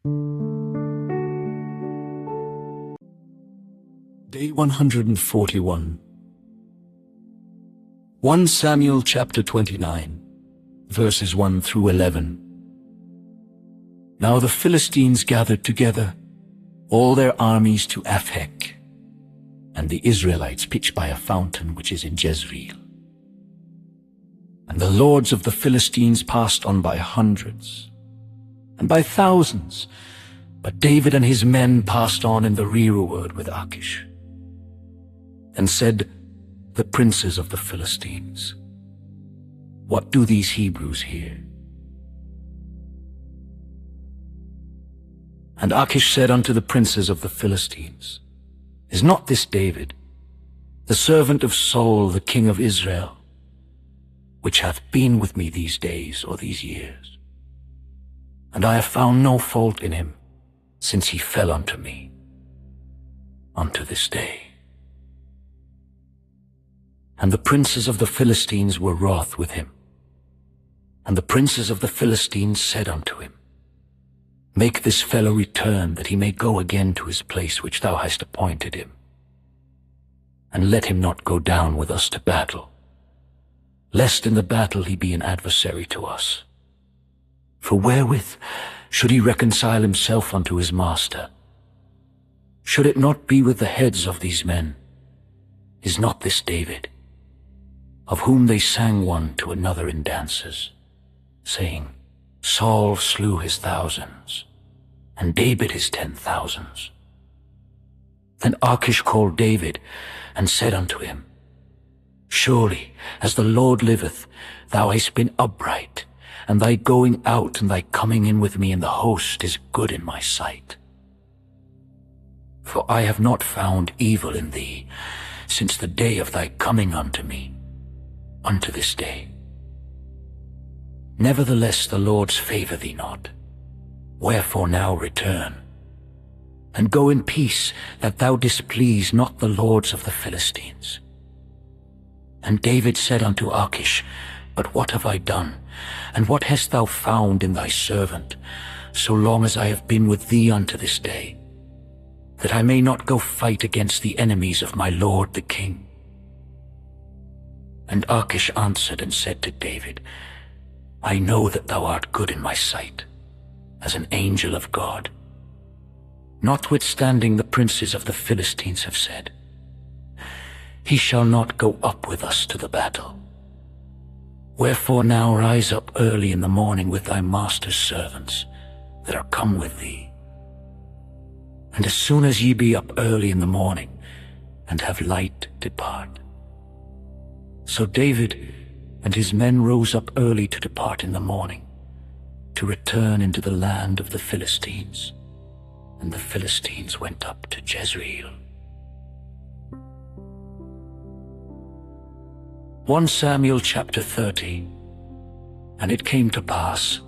Day 141. 1 Samuel chapter 29, verses 1 through 11. Now the Philistines gathered together, all their armies to Aphek, and the Israelites pitched by a fountain which is in Jezreel. And the lords of the Philistines passed on by hundreds, and by thousands, but David and his men passed on in the rearward with Achish. And said the princes of the Philistines, "What do these Hebrews here?" And Achish said unto the princes of the Philistines, "Is not this David, the servant of Saul, the king of Israel, which hath been with me these days or these years? And I have found no fault in him, since he fell unto me, unto this day." And the princes of the Philistines were wroth with him. And the princes of the Philistines said unto him, "Make this fellow return, that he may go again to his place which thou hast appointed him. And let him not go down with us to battle, lest in the battle he be an adversary to us. For wherewith should he reconcile himself unto his master? Should it not be with the heads of these men? Is not this David, of whom they sang one to another in dances, saying, Saul slew his thousands, and David his 10,000s. Then Achish called David, and said unto him, Surely, as the Lord liveth, thou hast been upright, and thy going out and thy coming in with me in the host is good in my sight. For I have not found evil in thee, since the day of thy coming unto me, unto this day. Nevertheless the Lord's favour thee not. Wherefore now return, and go in peace, that thou displease not the lords of the Philistines. And David said unto Achish, But what have I done, and what hast thou found in thy servant, so long as I have been with thee unto this day, that I may not go fight against the enemies of my lord the king? And Achish answered and said to David, I know that thou art good in my sight, as an angel of God. Notwithstanding the princes of the Philistines have said, He shall not go up with us to the battle. Wherefore now rise up early in the morning with thy master's servants that are come with thee. And as soon as ye be up early in the morning, and have light, depart. So David and his men rose up early to depart in the morning, to return into the land of the Philistines. And the Philistines went up to Jezreel. 1 Samuel chapter 30. And it came to pass,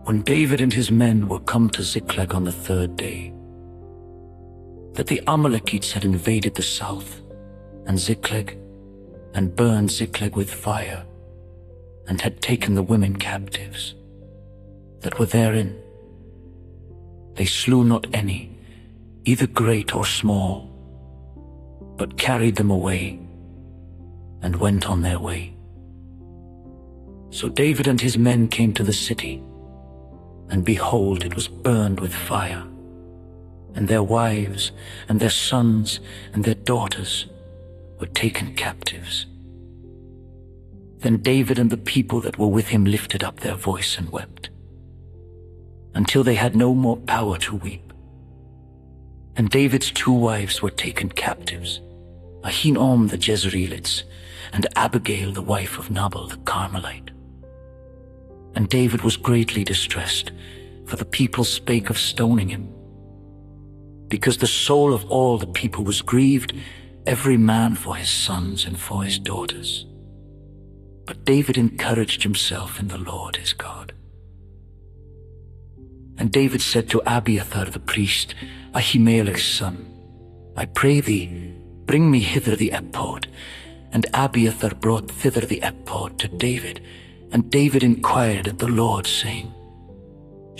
when David and his men were come to Ziklag on the 3rd day, that the Amalekites had invaded the south, and Ziklag, and burned Ziklag with fire, and had taken the women captives that were therein. They slew not any, either great or small, but carried them away, and went on their way. So David and his men came to the city, and behold, it was burned with fire, and their wives, and their sons, and their daughters were taken captives. Then David and the people that were with him lifted up their voice and wept, until they had no more power to weep. And David's 2 wives were taken captives, Ahinoam the Jezreelites, and Abigail the wife of Nabal the Carmelite. And David was greatly distressed, for the people spake of stoning him, because the soul of all the people was grieved, every man for his sons and for his daughters. But David encouraged himself in the Lord his God. And David said to Abiathar the priest, Ahimelech's son, I pray thee, bring me hither the ephod. And Abiathar brought thither the ephod to David. And David inquired at the Lord, saying,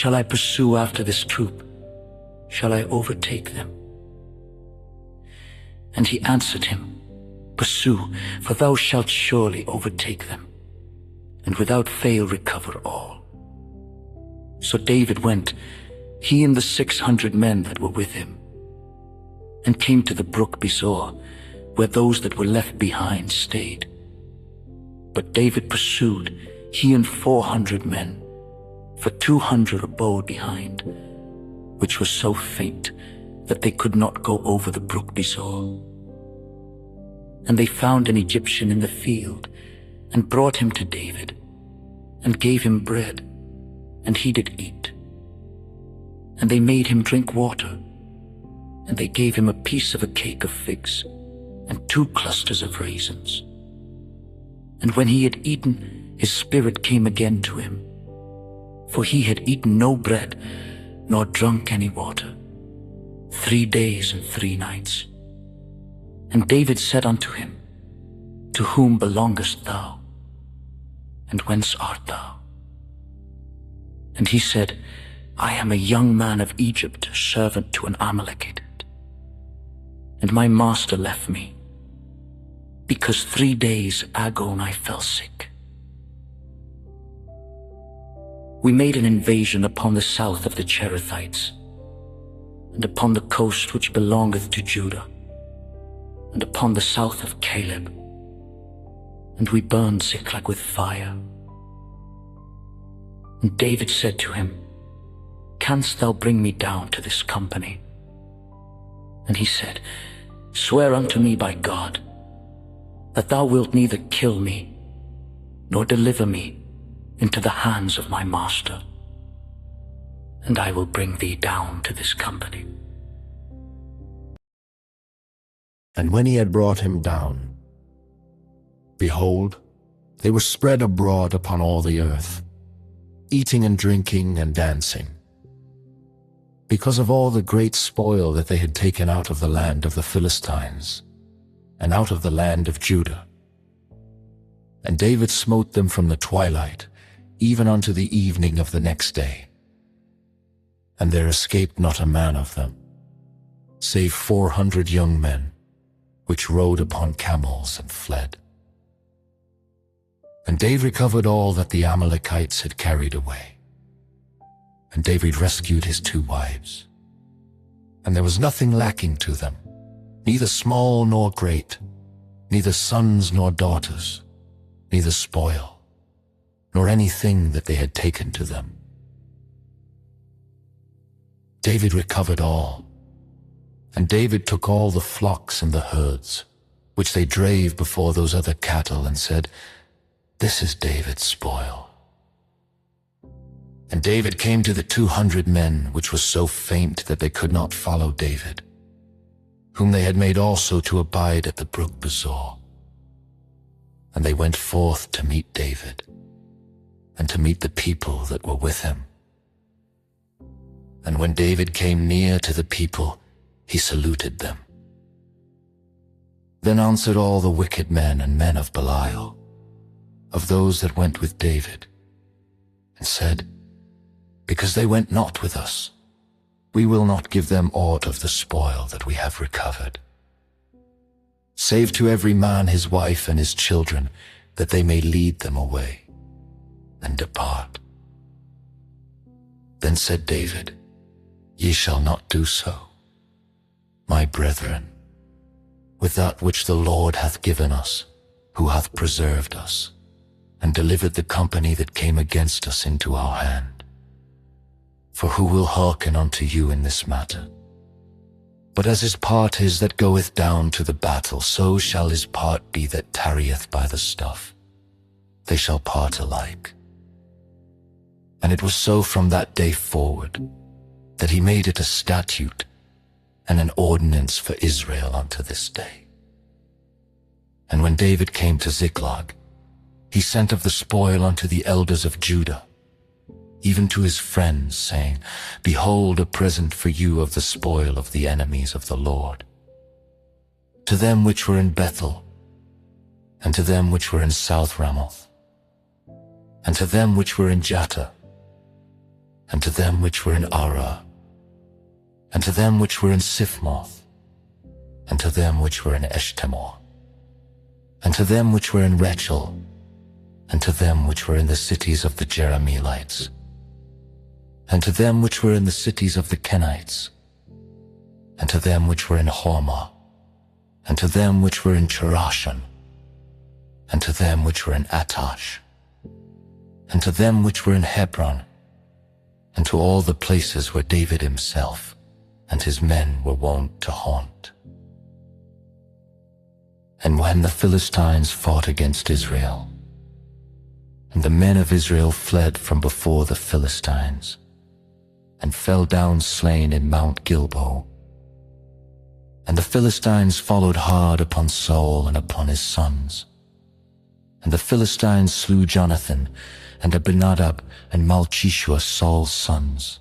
Shall I pursue after this troop? Shall I overtake them? And he answered him, Pursue, for thou shalt surely overtake them, and without fail recover all. So David went, he and the 600 men that were with him, and came to the brook Besor, where those that were left behind stayed. But David pursued, he and 400 men, for 200 abode behind, which was so faint that they could not go over the brook Besor. And they found an Egyptian in the field, and brought him to David, and gave him bread, and he did eat. And they made him drink water, and they gave him a piece of a cake of figs, and 2 clusters of raisins. And when he had eaten, his spirit came again to him, for he had eaten no bread, nor drunk any water, 3 days and 3 nights. And David said unto him, To whom belongest thou? And whence art thou? And he said, I am a young man of Egypt, servant to an Amalekite. And my master left me, because 3 days agone I fell sick. We made an invasion upon the south of the Cherethites, and upon the coast which belongeth to Judah, and upon the south of Caleb, and we burned Ziklag with fire. And David said to him, Canst thou bring me down to this company? And he said, Swear unto me by God, that thou wilt neither kill me, nor deliver me into the hands of my master, and I will bring thee down to this company. And when he had brought him down, behold, they were spread abroad upon all the earth, eating and drinking and dancing, because of all the great spoil that they had taken out of the land of the Philistines, and out of the land of Judah. And David smote them from the twilight, even unto the evening of the next day. And there escaped not a man of them, save 400 young men, which rode upon camels and fled. And David recovered all that the Amalekites had carried away. And David rescued his 2 wives. And there was nothing lacking to them, neither small nor great, neither sons nor daughters, neither spoil, nor anything that they had taken to them. David recovered all, and David took all the flocks and the herds, which they drave before those other cattle, and said, This is David's spoil. And David came to the 200 men, which was so faint that they could not follow David, whom they had made also to abide at the brook Besor. And they went forth to meet David, and to meet the people that were with him. And when David came near to the people, he saluted them. Then answered all the wicked men and men of Belial, of those that went with David, and said, Because they went not with us, we will not give them aught of the spoil that we have recovered, save to every man his wife and his children, that they may lead them away and depart. Then said David, Ye shall not do so, my brethren, with that which the Lord hath given us, who hath preserved us, and delivered the company that came against us into our hand. For who will hearken unto you in this matter? But as his part is that goeth down to the battle, so shall his part be that tarrieth by the stuff. They shall part alike. And it was so from that day forward, that he made it a statute and an ordinance for Israel unto this day. And when David came to Ziklag, he sent of the spoil unto the elders of Judah, even to his friends, saying, Behold, a present for you of the spoil of the enemies of the Lord. To them which were in Bethel, and to them which were in South Ramoth, and to them which were in Jattah, and to them which were in Arah, and to them which were in Siphmoth, and to them which were in Eshtemoa, and to them which were in Rachel, and to them which were in the cities of the Jerahmeelites, and to them which were in the cities of the Kenites, and to them which were in Hormah, and to them which were in Cherashan, and to them which were in Attash, and to them which were in Hebron, and to all the places where David himself and his men were wont to haunt. And when the Philistines fought against Israel, and the men of Israel fled from before the Philistines, and fell down slain in Mount Gilboa, and the Philistines followed hard upon Saul and upon his sons, and the Philistines slew Jonathan, and Abinadab, and Malchishua, Saul's sons.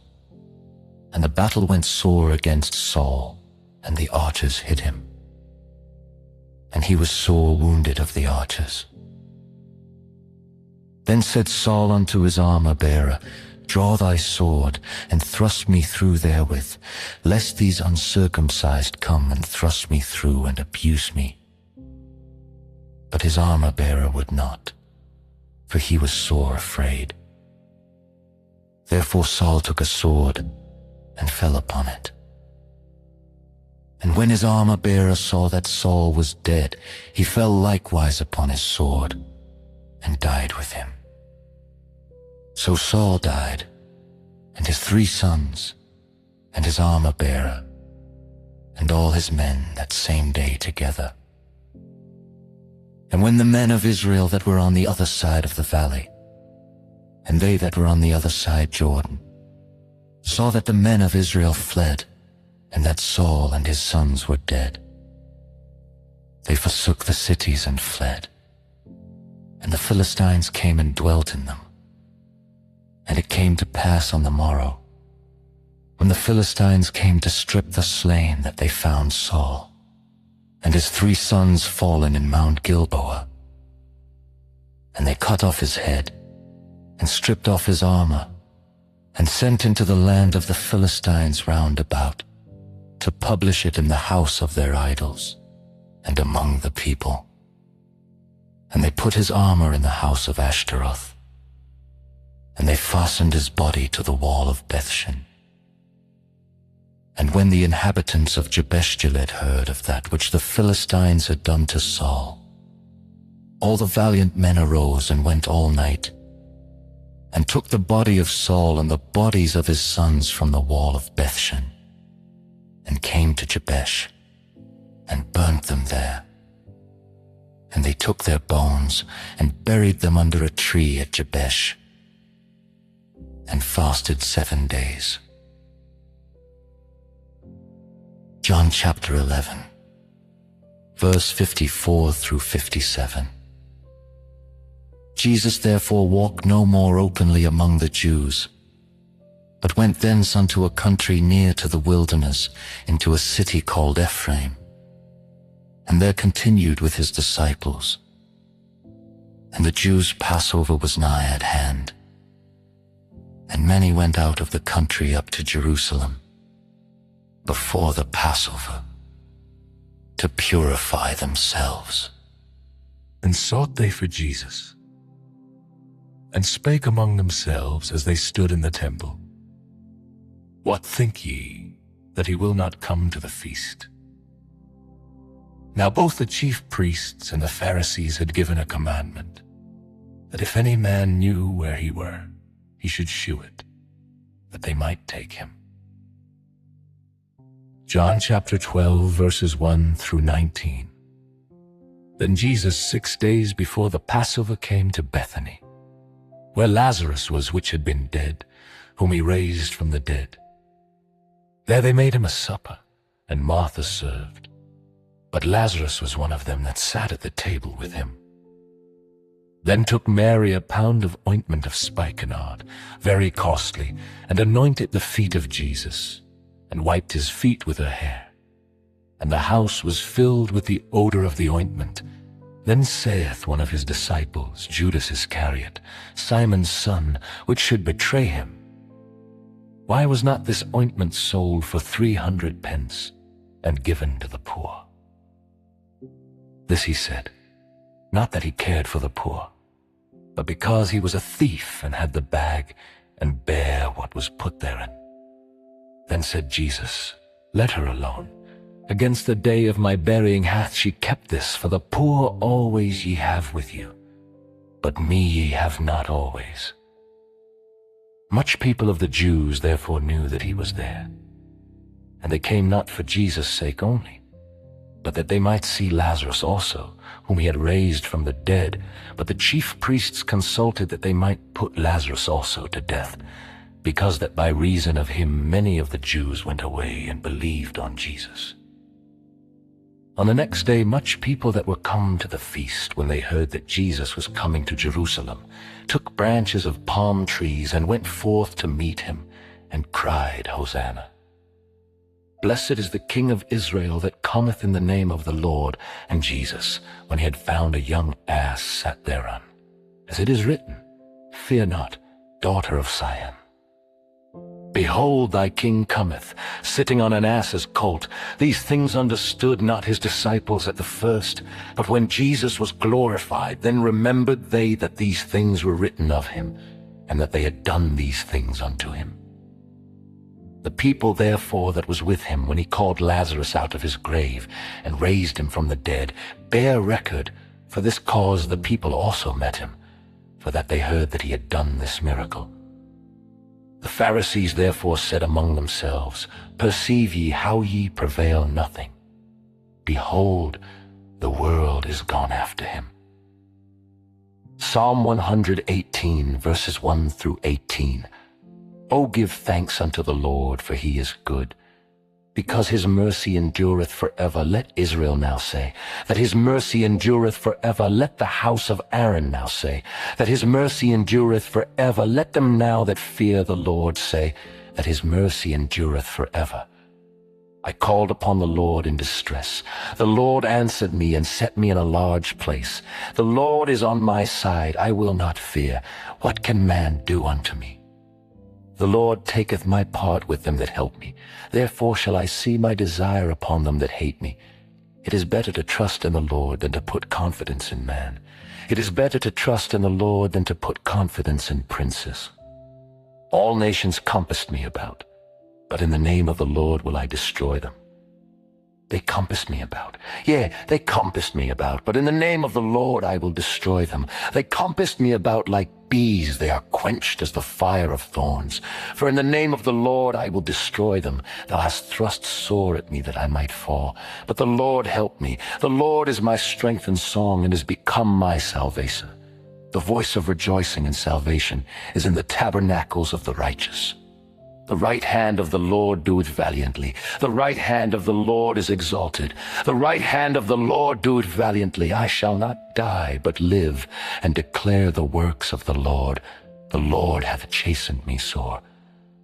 And the battle went sore against Saul, and the archers hit him. And he was sore wounded of the archers. Then said Saul unto his armor-bearer, Draw thy sword, and thrust me through therewith, lest these uncircumcised come and thrust me through and abuse me. But his armor-bearer would not, for he was sore afraid. Therefore Saul took a sword and fell upon it. And when his armor-bearer saw that Saul was dead, he fell likewise upon his sword and died with him. So Saul died, and his 3 sons, and his armor-bearer, and all his men that same day together. And when the men of Israel that were on the other side of the valley, and they that were on the other side Jordan, saw that the men of Israel fled, and that Saul and his sons were dead, they forsook the cities and fled, and the Philistines came and dwelt in them. And it came to pass on the morrow, when the Philistines came to strip the slain, that they found Saul, and his 3 sons fallen in Mount Gilboa. And they cut off his head, and stripped off his armor, and sent into the land of the Philistines round about, to publish it in the house of their idols, and among the people. And they put his armor in the house of Ashtaroth, and they fastened his body to the wall of Bethshan. And when the inhabitants of Jabesh-Gilead heard of that which the Philistines had done to Saul, all the valiant men arose and went all night, and took the body of Saul and the bodies of his sons from the wall of Bethshan, and came to Jabesh, and burnt them there. And they took their bones, and buried them under a tree at Jabesh, and fasted 7 days. John chapter 11, verse 54 through 57. Jesus therefore walked no more openly among the Jews, but went thence unto a country near to the wilderness, into a city called Ephraim, and there continued with his disciples. And the Jews' Passover was nigh at hand, and many went out of the country up to Jerusalem before the Passover, to purify themselves. And sought they for Jesus, and spake among themselves as they stood in the temple, What think ye, that he will not come to the feast? Now both the chief priests and the Pharisees had given a commandment, that if any man knew where he were, he should shew it, that they might take him. John chapter 12, verses 1 through 19. Then Jesus 6 days before the Passover came to Bethany, where Lazarus was which had been dead, whom he raised from the dead. There they made him a supper, and Martha served. But Lazarus was one of them that sat at the table with him. Then took Mary a pound of ointment of spikenard, very costly, and anointed the feet of Jesus, and wiped his feet with her hair. And the house was filled with the odor of the ointment. Then saith one of his disciples, Judas Iscariot, Simon's son, which should betray him, Why was not this ointment sold for 300 pence and given to the poor?" This he said, not that he cared for the poor, but because he was a thief and had the bag and bare what was put therein. Then said Jesus, "Let her alone. Against the day of my burying hath she kept this, for the poor always ye have with you, but me ye have not always." Much people of the Jews therefore knew that he was there, and they came not for Jesus' sake only, but that they might see Lazarus also, whom he had raised from the dead. But the chief priests consulted that they might put Lazarus also to death, because that by reason of him many of the Jews went away and believed on Jesus. On the next day much people that were come to the feast, when they heard that Jesus was coming to Jerusalem, took branches of palm trees and went forth to meet him, and cried, "Hosanna! Blessed is the King of Israel that cometh in the name of the Lord." And Jesus, when he had found a young ass, sat thereon. As it is written, "Fear not, daughter of Sion. Behold, thy king cometh, sitting on an ass's colt." These things understood not his disciples at the first, but when Jesus was glorified, then remembered they that these things were written of him, and that they had done these things unto him. The people therefore that was with him, when he called Lazarus out of his grave, and raised him from the dead, bear record. For this cause the people also met him, for that they heard that he had done this miracle. The Pharisees therefore said among themselves, "Perceive ye how ye prevail nothing? Behold, the world is gone after him." Psalm 118, verses 1 through 18. "O give thanks unto the Lord, for he is good, because his mercy endureth forever. Let Israel now say, that his mercy endureth forever. Let the house of Aaron now say, that his mercy endureth forever. Let them now that fear the Lord say, that his mercy endureth forever. I called upon the Lord in distress. The Lord answered me and set me in a large place. The Lord is on my side. I will not fear. What can man do unto me? The Lord taketh my part with them that help me. Therefore shall I see my desire upon them that hate me. It is better to trust in the Lord than to put confidence in man. It is better to trust in the Lord than to put confidence in princes. All nations compassed me about, but in the name of the Lord will I destroy them. They compassed me about. Yea, they compassed me about, but in the name of the Lord I will destroy them. They compassed me about like bees. They are quenched as the fire of thorns. For in the name of the Lord I will destroy them. Thou hast thrust sore at me that I might fall. But the Lord helped me. The Lord is my strength and song, and is become my salvation. The voice of rejoicing and salvation is in the tabernacles of the righteous. The right hand of the Lord doeth valiantly. The right hand of the Lord is exalted. The right hand of the Lord doeth valiantly. I shall not die, but live, and declare the works of the Lord. The Lord hath chastened me sore,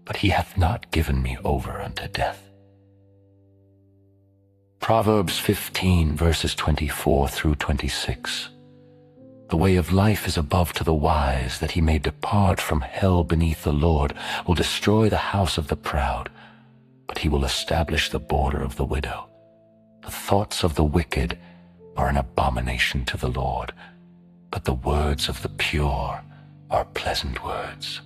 but he hath not given me over unto death. Proverbs 15, verses 24 through 26. The way of life is above to the wise, that he may depart from hell beneath. The Lord will destroy the house of the proud, but he will establish the border of the widow. The thoughts of the wicked are an abomination to the Lord, but the words of the pure are pleasant words.